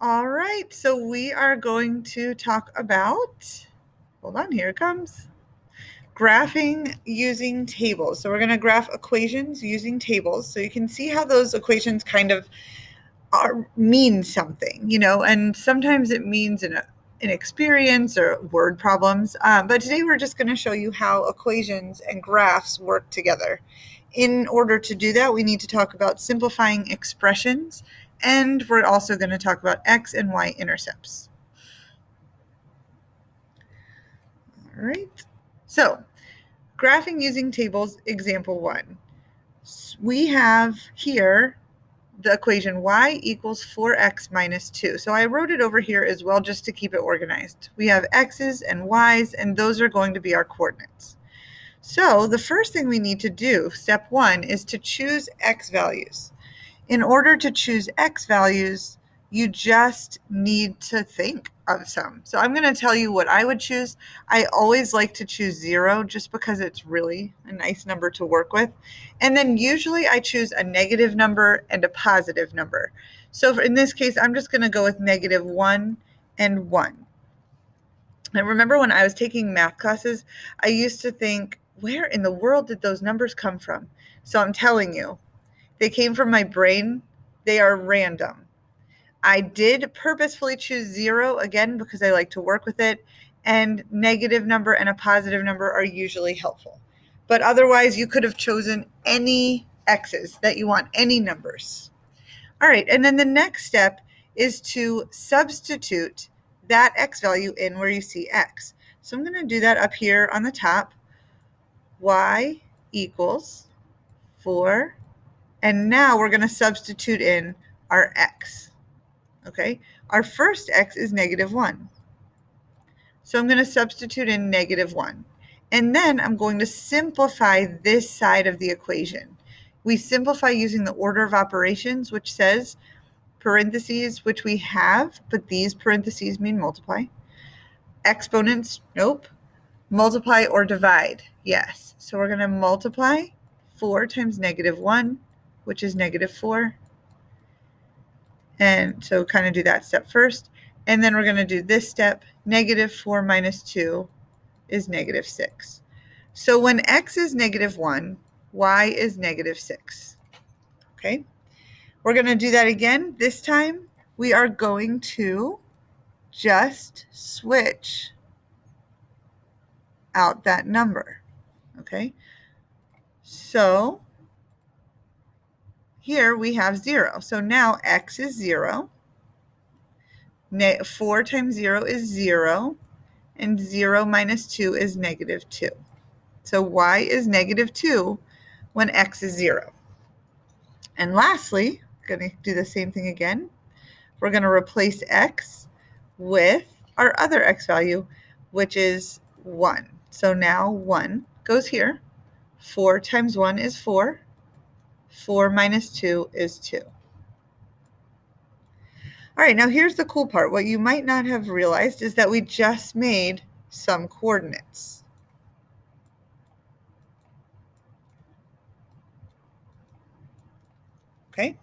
All right, so we are going to talk about, hold on, here it comes, graphing using tables. So we're going to graph equations using tables. So you can see how those equations kind of mean something, and sometimes it means an experience or word problems. But today we're just going to show you how equations and graphs work together. In order to do that, we need to talk about simplifying expressions, and we're also going to talk about x and y intercepts. All right. So, graphing using tables, example 1. We have here the equation y equals 4x minus 2. So I wrote it over here as well just to keep it organized. We have x's and y's, and those are going to be our coordinates. So the first thing we need to do, step 1, is to choose x values. In order to choose x values, you just need to think of some. So I'm going to tell you what I would choose. I always like to choose 0 just because it's really a nice number to work with. And then usually I choose a negative number and a positive number. So in this case, I'm just going to go with -1 and 1. And remember when I was taking math classes, I used to think, where in the world did those numbers come from? So I'm telling you, they came from my brain. They are random. I did purposefully choose 0 again because I like to work with it, and negative number and a positive number are usually helpful. But otherwise, you could have chosen any x's that you want, any numbers. All right, and then the next step is to substitute that x value in where you see x. So I'm going to do that up here on the top. Y equals 4. And now we're going to substitute in our x. Okay, our first x is -1. So I'm going to substitute in -1. And then I'm going to simplify this side of the equation. We simplify using the order of operations, which says parentheses, which we have, but these parentheses mean multiply. Exponents, nope. Multiply or divide, yes. So we're going to multiply 4 times -1, which is -4. And so kind of do that step first. And then we're going to do this step. -4 minus 2 is -6. So when x is -1, y is -6. Okay? We're going to do that again. This time we are going to just switch out that number. Okay? So here we have 0. So now x is 0. 4 times 0 is 0. And 0 minus 2 is -2. So y is -2 when x is 0. And lastly, I'm going to do the same thing again. We're going to replace x with our other x value, which is 1. So now 1 goes here. 4 times 1 is 4. 4 minus 2 is 2. All right, now here's the cool part. What you might not have realized is that we just made some coordinates. Okay,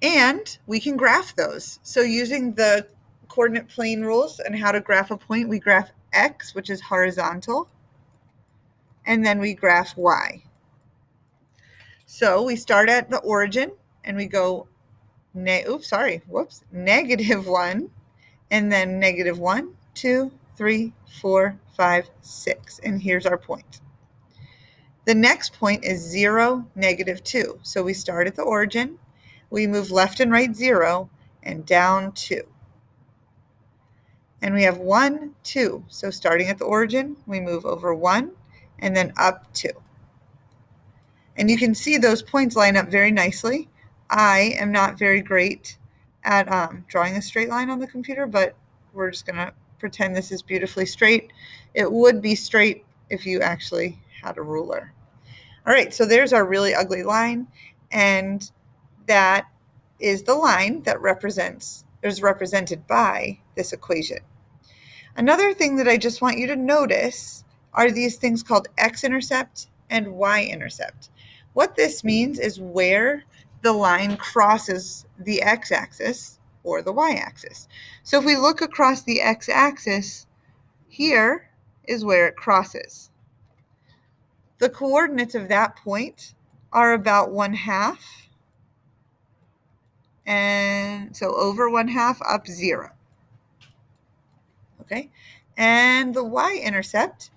and we can graph those. So using the coordinate plane rules and how to graph a point, we graph x, which is horizontal, and then we graph y. So we start at the origin and we go, -1, and then -1, 2, 3, 4, 5, 6, and here's our point. The next point is 0, -2. So we start at the origin, we move left and right 0, and down 2. And we have 1, 2. So starting at the origin, we move over 1, and then up 2. And you can see those points line up very nicely. I am not very great at drawing a straight line on the computer, but we're just going to pretend this is beautifully straight. It would be straight if you actually had a ruler. All right, so there's our really ugly line, and that is the line that is represented by this equation. Another thing that I just want you to notice are these things called x-intercept and y-intercept. What this means is where the line crosses the x-axis, or the y-axis. So if we look across the x-axis, here is where it crosses. The coordinates of that point are about 1/2, and so over 1/2, up 0. Okay, and the y-intercept,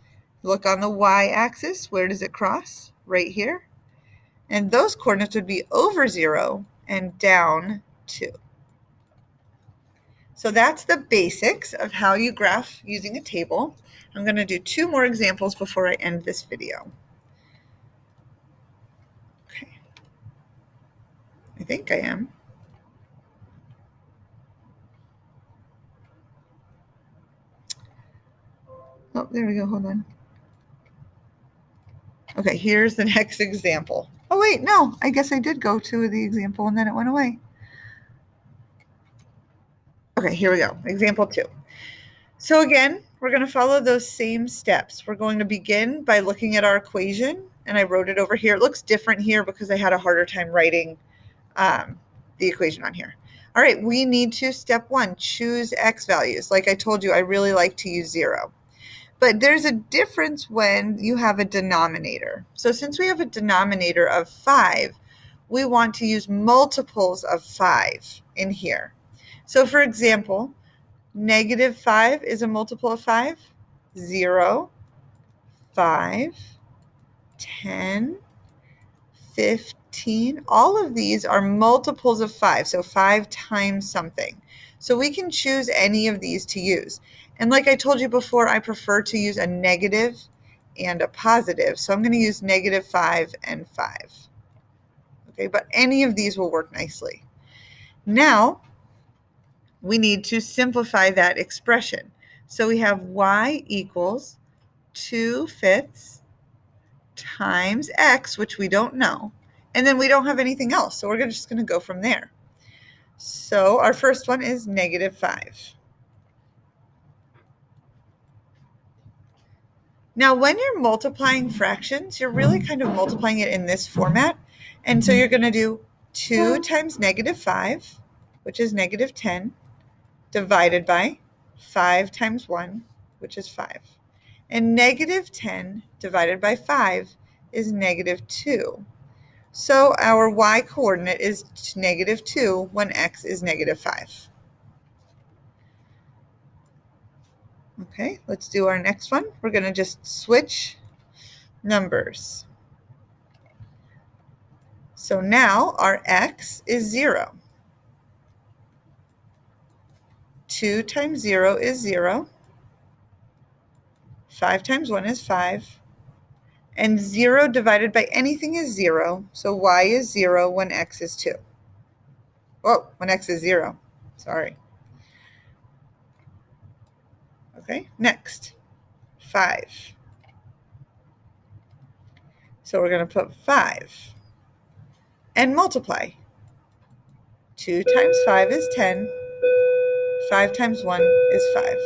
look on the y-axis, where does it cross? Right here. And those coordinates would be over 0 and down 2. So that's the basics of how you graph using a table. I'm going to do 2 more examples before I end this video. Okay, I think I am. Oh, there we go, hold on. Okay, here's the next example. Oh wait, no, I guess I did go to the example and then it went away. Okay, here we go, example 2. So again, we're going to follow those same steps. We're going to begin by looking at our equation, and I wrote it over here. It looks different here because I had a harder time writing the equation on here. All right, we need to, step 1, choose x values. Like I told you, I really like to use 0. But there's a difference when you have a denominator. So since we have a denominator of 5, we want to use multiples of 5 in here. So for example, -5 is a multiple of 5. 0, 5, 10, 15. All of these are multiples of 5, so 5 times something. So we can choose any of these to use. And like I told you before, I prefer to use a negative and a positive. So I'm going to use -5 and 5. Okay, but any of these will work nicely. Now, we need to simplify that expression. So we have y equals 2/5 times x, which we don't know, and then we don't have anything else, so we're just going to go from there. So our first one is -5. Now, when you're multiplying fractions, you're really kind of multiplying it in this format, and so you're going to do 2 times -5, which is -10, divided by 5 times 1, which is 5. And -10 divided by 5 is -2. So our y coordinate is -2 when x is -5. Okay, let's do our next one. We're going to just switch numbers. So now our x is 0. 2 times 0 is 0. 5 times 1 is 5. And 0 divided by anything is 0. So y is 0 when x is 2. Whoa, when x is 0. Sorry. Okay, next, 5. So we're going to put 5 and multiply. 2 times 5 is 10. 5 times 1 is 5.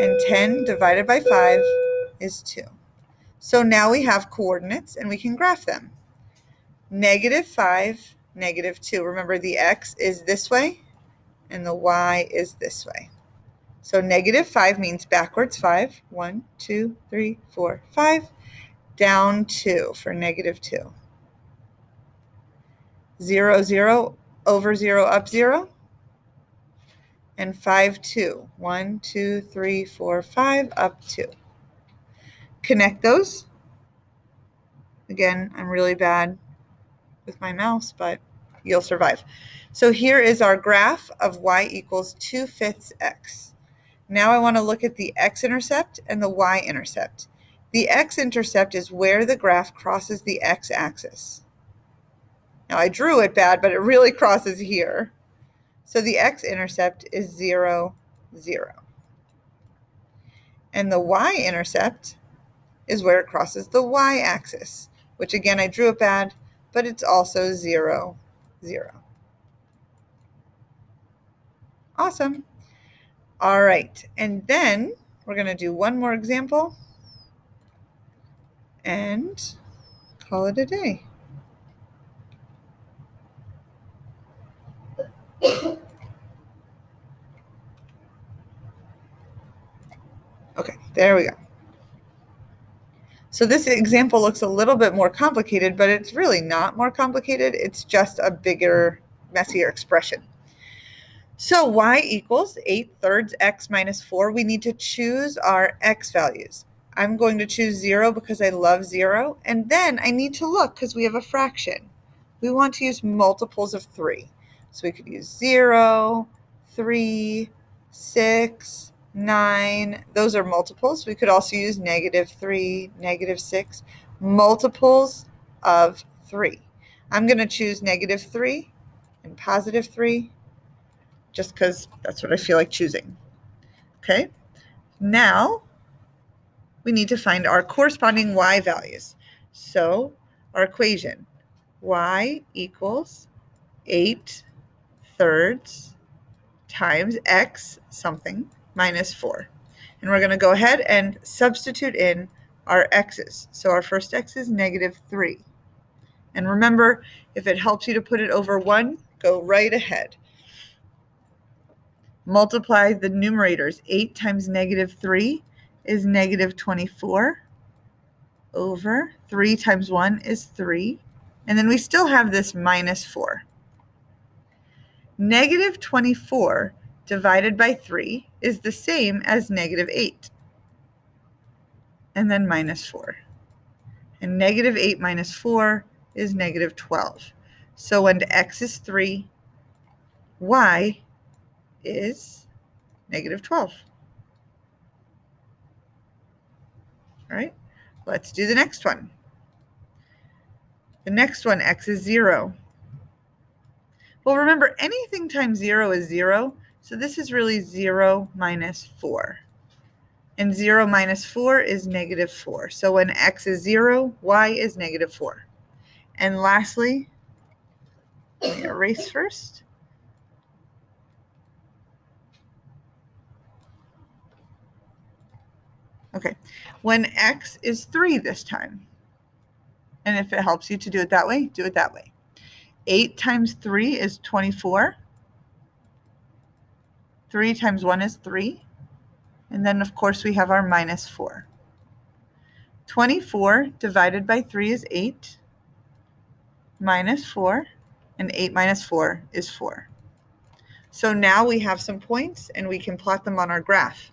And 10 divided by 5 is 2. So now we have coordinates and we can graph them. -5, -2. Remember, the x is this way and the y is this way. So -5 means backwards 5. 1, 2, 3, 4, 5. Down 2 for -2. 0, 0, over 0, up 0. And 5, 2. 1, 2, 3, 4, 5, up 2. Connect those. Again, I'm really bad with my mouse, but you'll survive. So here is our graph of y equals 2/5 x. Now I want to look at the x-intercept and the y-intercept. The x-intercept is where the graph crosses the x-axis. Now I drew it bad, but it really crosses here. So the x-intercept is 0, 0. And the y-intercept is where it crosses the y-axis, which again I drew it bad, but it's also 0, 0. Awesome. All right, and then we're going to do one more example and call it a day. Okay, there we go. So this example looks a little bit more complicated, but it's really not more complicated. It's just a bigger, messier expression. So y equals 8/3 x minus 4. We need to choose our x values. I'm going to choose 0 because I love 0. And then I need to look because we have a fraction. We want to use multiples of 3. So we could use 0, 3, 6, 9. Those are multiples. We could also use -3, -6. Multiples of 3. I'm going to choose -3 and +3 just because that's what I feel like choosing. Okay, now we need to find our corresponding y values. So our equation, y equals 8/3 times x something minus 4. And we're going to go ahead and substitute in our x's. So our first x is -3. And remember, if it helps you to put it over 1, go right ahead. Multiply the numerators. 8 times -3 is -24 over 3 times 1 is 3. And then we still have this -4. -24 divided by 3 is the same as -8. And then -4. And -8 minus 4 is -12. So when x is 3, y is -12. All right, let's do the next one. The next one, x is 0. Well, remember, anything times 0 is 0, so this is really 0 minus 4. And 0 minus 4 is -4. So when x is 0, y is -4. And lastly, let me erase first. Okay, when x is 3 this time. And if it helps you to do it that way, do it that way. 8 times 3 is 24. 3 times 1 is 3. And then, of course, we have our -4. 24 divided by 3 is 8, -4, and 8 minus 4 is 4. So now we have some points, and we can plot them on our graph.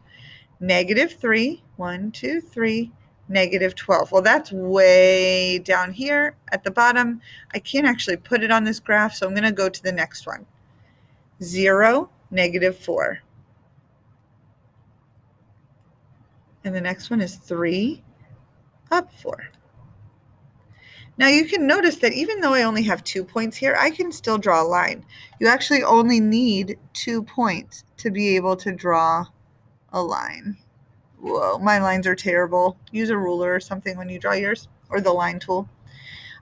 -3, 1, 2, 3, -12. Well, that's way down here at the bottom. I can't actually put it on this graph, so I'm going to go to the next one. 0, -4. And the next one is 3, up 4. Now you can notice that even though I only have 2 points here, I can still draw a line. You actually only need 2 points to be able to draw a line. Whoa, my lines are terrible. Use a ruler or something when you draw yours, or the line tool.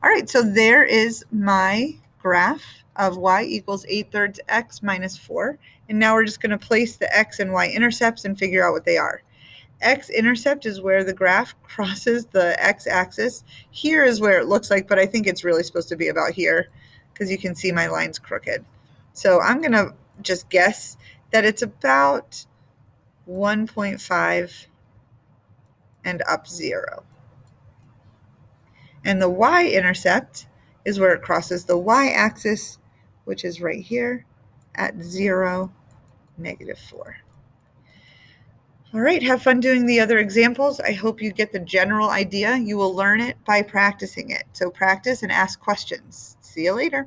All right, so there is my graph of y equals 8/3 x minus 4. And now we're just going to place the x and y intercepts and figure out what they are. X-intercept is where the graph crosses the x-axis. Here is where it looks like, but I think it's really supposed to be about here because you can see my line's crooked. So I'm going to just guess that it's about 1.5 and up 0. And the y-intercept is where it crosses the y-axis, which is right here at 0, -4. All right, have fun doing the other examples. I hope you get the general idea. You will learn it by practicing it. So practice and ask questions. See you later.